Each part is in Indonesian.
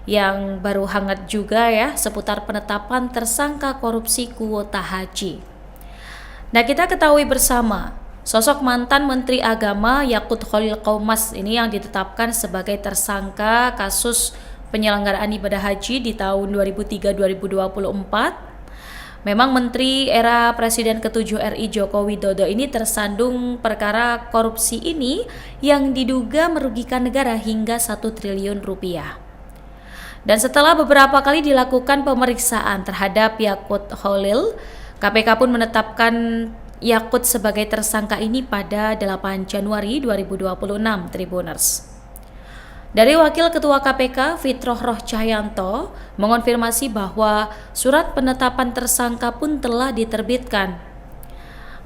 yang baru hangat juga ya seputar penetapan tersangka korupsi kuota haji. Nah, kita ketahui bersama sosok mantan Menteri Agama Yakut Khalil Qaumas ini yang ditetapkan sebagai tersangka kasus penyelenggaraan ibadah haji di tahun 2003-2024. Memang Menteri era Presiden ke-7 RI Joko Widodo ini tersandung perkara korupsi ini yang diduga merugikan negara hingga 1 triliun rupiah. Dan setelah beberapa kali dilakukan pemeriksaan terhadap Yakut Khalil, KPK pun menetapkan Yakut sebagai tersangka ini pada 8 Januari 2026, Tribuners. Dari Wakil Ketua KPK Fitroh Roh Cahyanto mengonfirmasi bahwa surat penetapan tersangka pun telah diterbitkan.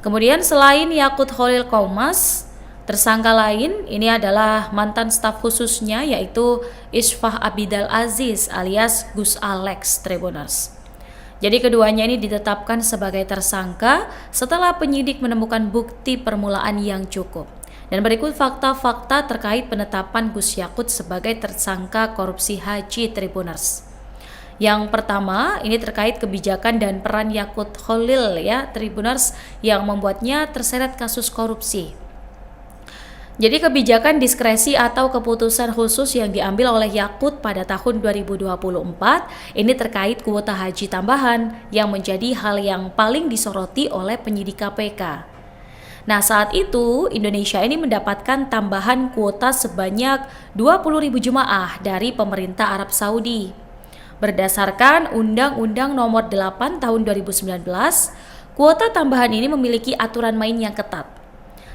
Kemudian selain Yakut Khalil Qaumas, tersangka lain ini adalah mantan staf khususnya yaitu Isfah Abidal Aziz alias Gus Alex, Tribuners. Jadi keduanya ini ditetapkan sebagai tersangka setelah penyidik menemukan bukti permulaan yang cukup. Dan berikut fakta-fakta terkait penetapan Gus Yakut sebagai tersangka korupsi haji, Tribuners. Yang pertama, ini terkait kebijakan dan peran Yakut Khalil ya, Tribuners, yang membuatnya terseret kasus korupsi. Jadi kebijakan diskresi atau keputusan khusus yang diambil oleh Yakut pada tahun 2024 ini terkait kuota haji tambahan yang menjadi hal yang paling disoroti oleh penyidik KPK. Nah, saat itu Indonesia ini mendapatkan tambahan kuota sebanyak 20.000 jemaah dari pemerintah Arab Saudi. Berdasarkan Undang-Undang Nomor 8 Tahun 2019, kuota tambahan ini memiliki aturan main yang ketat.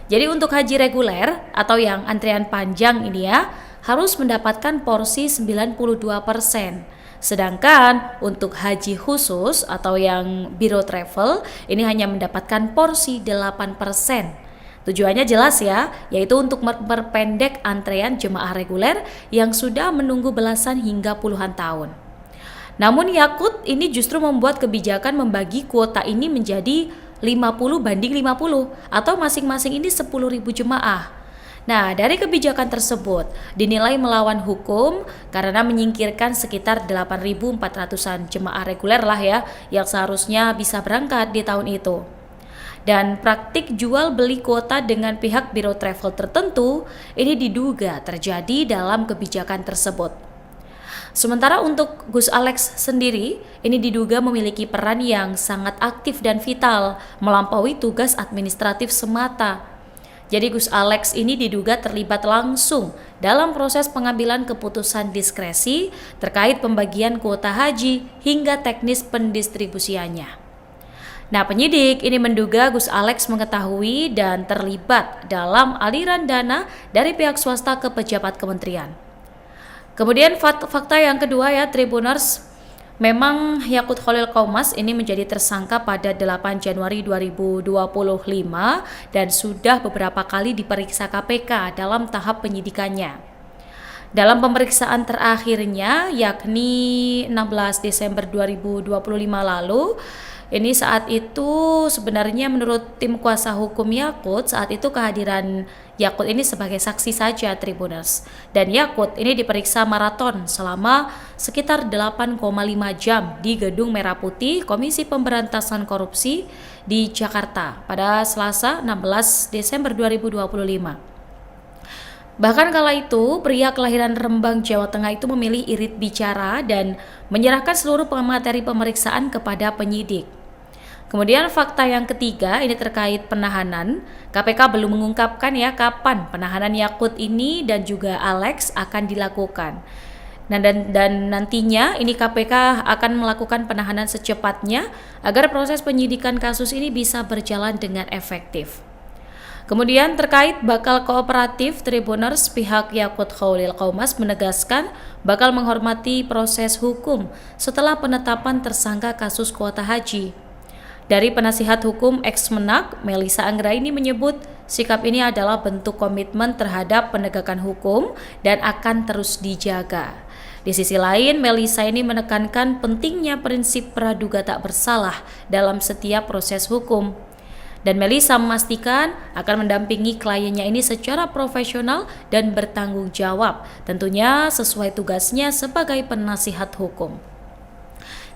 Jadi untuk haji reguler atau yang antrian panjang ini ya, harus mendapatkan porsi 92%. Sedangkan untuk haji khusus atau yang biro travel ini hanya mendapatkan porsi 8%. Tujuannya jelas ya, yaitu untuk memperpendek antrean jemaah reguler yang sudah menunggu belasan hingga puluhan tahun. Namun Yakut ini justru membuat kebijakan membagi kuota ini menjadi 50/50 atau masing-masing ini 10.000 jemaah. Nah, dari kebijakan tersebut dinilai melawan hukum karena menyingkirkan sekitar 8.400-an jemaah reguler lah ya yang seharusnya bisa berangkat di tahun itu. Dan praktik jual beli kuota dengan pihak biro travel tertentu ini diduga terjadi dalam kebijakan tersebut. Sementara untuk Gus Alex sendiri ini diduga memiliki peran yang sangat aktif dan vital melampaui tugas administratif semata. Jadi Gus Alex ini diduga terlibat langsung dalam proses pengambilan keputusan diskresi terkait pembagian kuota haji hingga teknis pendistribusiannya. Nah, penyidik ini menduga Gus Alex mengetahui dan terlibat dalam aliran dana dari pihak swasta ke pejabat kementerian. Kemudian fakta yang kedua ya, Tribuners, memang Yakut Khalil Qaumas ini menjadi tersangka pada 8 Januari 2025 dan sudah beberapa kali diperiksa KPK dalam tahap penyidikannya. Dalam pemeriksaan terakhirnya yakni 16 Desember 2025 lalu, ini saat itu sebenarnya menurut tim kuasa hukum Yakut saat itu kehadiran Yakut ini sebagai saksi saja, Tribuners. Dan Yakut ini diperiksa maraton selama sekitar 8,5 jam di Gedung Merah Putih Komisi Pemberantasan Korupsi di Jakarta pada Selasa 16 Desember 2025. Bahkan kala itu, pria kelahiran Rembang, Jawa Tengah itu memilih irit bicara dan menyerahkan seluruh materi pemeriksaan kepada penyidik. Kemudian fakta yang ketiga ini terkait penahanan. KPK belum mengungkapkan ya kapan penahanan Yakut ini dan juga Alex akan dilakukan. Dan nantinya ini KPK akan melakukan penahanan secepatnya agar proses penyidikan kasus ini bisa berjalan dengan efektif. Kemudian terkait bakal kooperatif, Tribuners, pihak Yakut Khalil Qaumas menegaskan bakal menghormati proses hukum setelah penetapan tersangka kasus kuota haji. Dari penasihat hukum ex-Menak, Melisa Anggraini menyebut sikap ini adalah bentuk komitmen terhadap penegakan hukum dan akan terus dijaga. Di sisi lain, Melisa ini menekankan pentingnya prinsip praduga tak bersalah dalam setiap proses hukum. Dan Melissa memastikan akan mendampingi kliennya ini secara profesional dan bertanggung jawab, tentunya sesuai tugasnya sebagai penasihat hukum.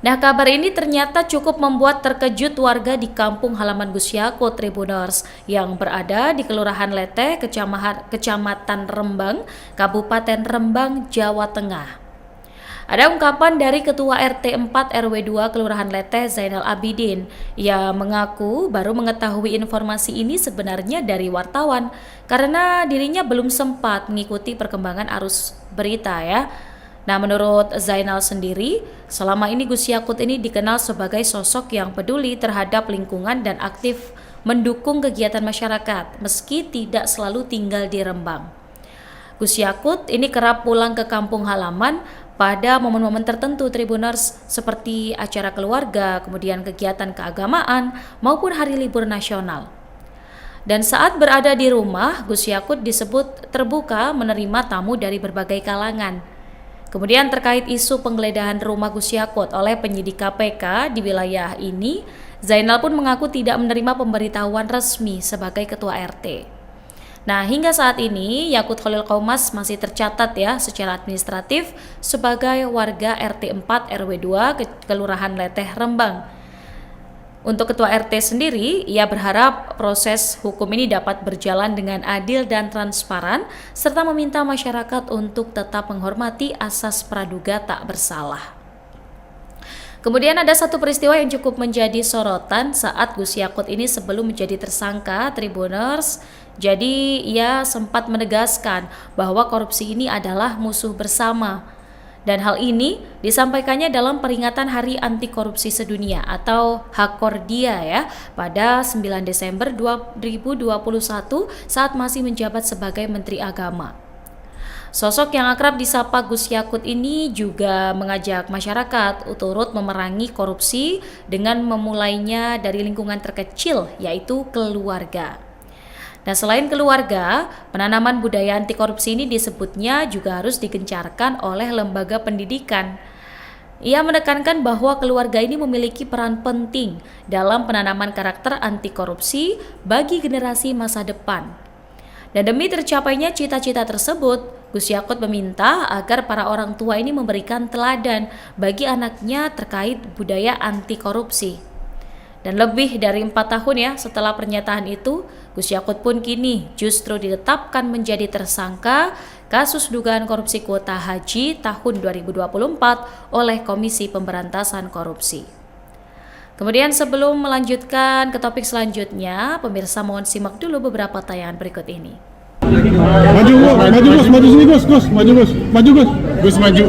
Nah, kabar ini ternyata cukup membuat terkejut warga di kampung halaman Gus Yakut Tribuners yang berada di Kelurahan Leteh, Kecamatan Rembang, Kabupaten Rembang, Jawa Tengah. Ada ungkapan dari Ketua RT 4 RW 2 Kelurahan Leteh Zainal Abidin. Ia mengaku baru mengetahui informasi ini sebenarnya dari wartawan karena dirinya belum sempat mengikuti perkembangan arus berita ya. Nah, menurut Zainal sendiri, selama ini Gus Yakut ini dikenal sebagai sosok yang peduli terhadap lingkungan dan aktif mendukung kegiatan masyarakat meski tidak selalu tinggal di Rembang. Gus Yakut ini kerap pulang ke kampung halaman pada momen-momen tertentu Tribuners seperti acara keluarga, kemudian kegiatan keagamaan maupun hari libur nasional. Dan saat berada di rumah, Gus Yakut disebut terbuka menerima tamu dari berbagai kalangan. Kemudian terkait isu penggeledahan rumah Gus Yakut oleh penyidik KPK di wilayah ini, Zainal pun mengaku tidak menerima pemberitahuan resmi sebagai ketua RT. Nah, hingga saat ini Yakut Khalil Qaumas masih tercatat ya secara administratif sebagai warga RT 4 RW 2 Kelurahan Leteh Rembang. Untuk ketua RT sendiri, ia berharap proses hukum ini dapat berjalan dengan adil dan transparan, serta meminta masyarakat untuk tetap menghormati asas praduga tak bersalah. Kemudian ada satu peristiwa yang cukup menjadi sorotan saat Gus Yakut ini sebelum menjadi tersangka Tribuners. Jadi ia sempat menegaskan bahwa korupsi ini adalah musuh bersama. Dan hal ini disampaikannya dalam peringatan Hari Anti Korupsi Sedunia atau Hakordia ya pada 9 Desember 2021 saat masih menjabat sebagai Menteri Agama. Sosok yang akrab disapa Gus Yakut ini juga mengajak masyarakat turut memerangi korupsi dengan memulainya dari lingkungan terkecil yaitu keluarga. Nah, selain keluarga, penanaman budaya anti korupsi ini disebutnya juga harus digencarkan oleh lembaga pendidikan. Ia menekankan bahwa keluarga ini memiliki peran penting dalam penanaman karakter anti korupsi bagi generasi masa depan. Dan demi tercapainya cita-cita tersebut, Gus Yakut meminta agar para orang tua ini memberikan teladan bagi anaknya terkait budaya anti korupsi. Dan lebih dari 4 tahun ya setelah pernyataan itu, Gus Yakut pun kini justru ditetapkan menjadi tersangka kasus dugaan korupsi kuota haji tahun 2024 oleh Komisi Pemberantasan Korupsi. Kemudian sebelum melanjutkan ke topik selanjutnya, pemirsa mohon simak dulu beberapa tayangan berikut ini. Maju sini Gus, maju Gus, maju Gus. Gus maju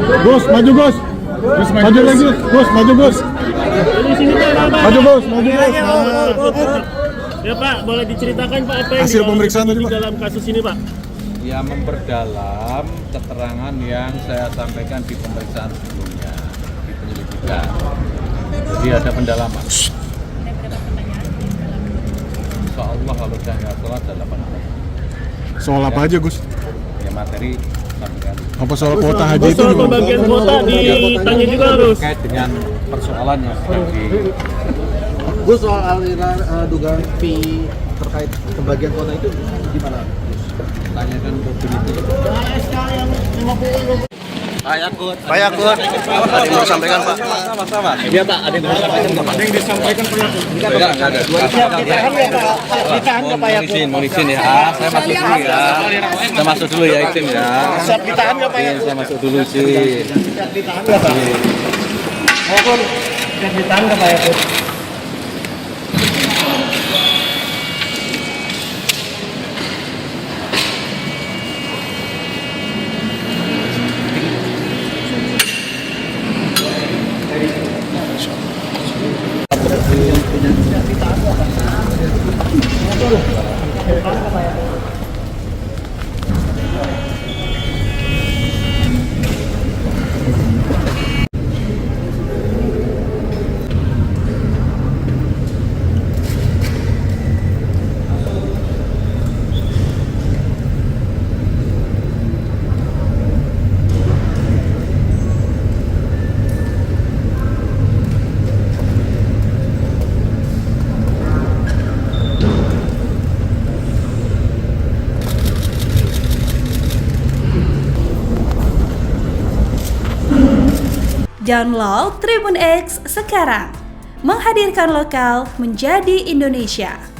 lagi, Gus, maju Gus. Maju Gus. Ya Pak, boleh diceritakan Pak apa yang hasil pemeriksaan tadi Pak dalam kasus ini Pak? Ya, memperdalam keterangan yang saya sampaikan di pemeriksaan sebelumnya di penyelidikan. Jadi ada pendalaman. Insya Allah kalau saya nggak salah ada 8 orang. soal apa aja Gus? Ya materi sampaikan. Apa soal kuota haji itu? Soal pembagian kuota ditanya juga harus. Terkait dengan persoalan yang sedang di Gus, soal aliran dugaan fee terkait pembagian kuota itu gimana? tanyakan ke penyidik. Pak Yakut, tadi mau sampaikan Pak. Sama-sama. Iya Pak, ada yang disampaikan Pak Yakut. Enggak ada. Ditahan ke Pak Yakut. Mohon izin ya. Saya masuk dulu ya. Saya masuk dulu ya itim ya. Siap ditahan ke Pak Yakut. Saya masuk dulu sih. Siap ditahan ke Pak Yakut. Siap ditahan ke Pak Yakut. Download Tribun X sekarang. Menghadirkan lokal menjadi Indonesia.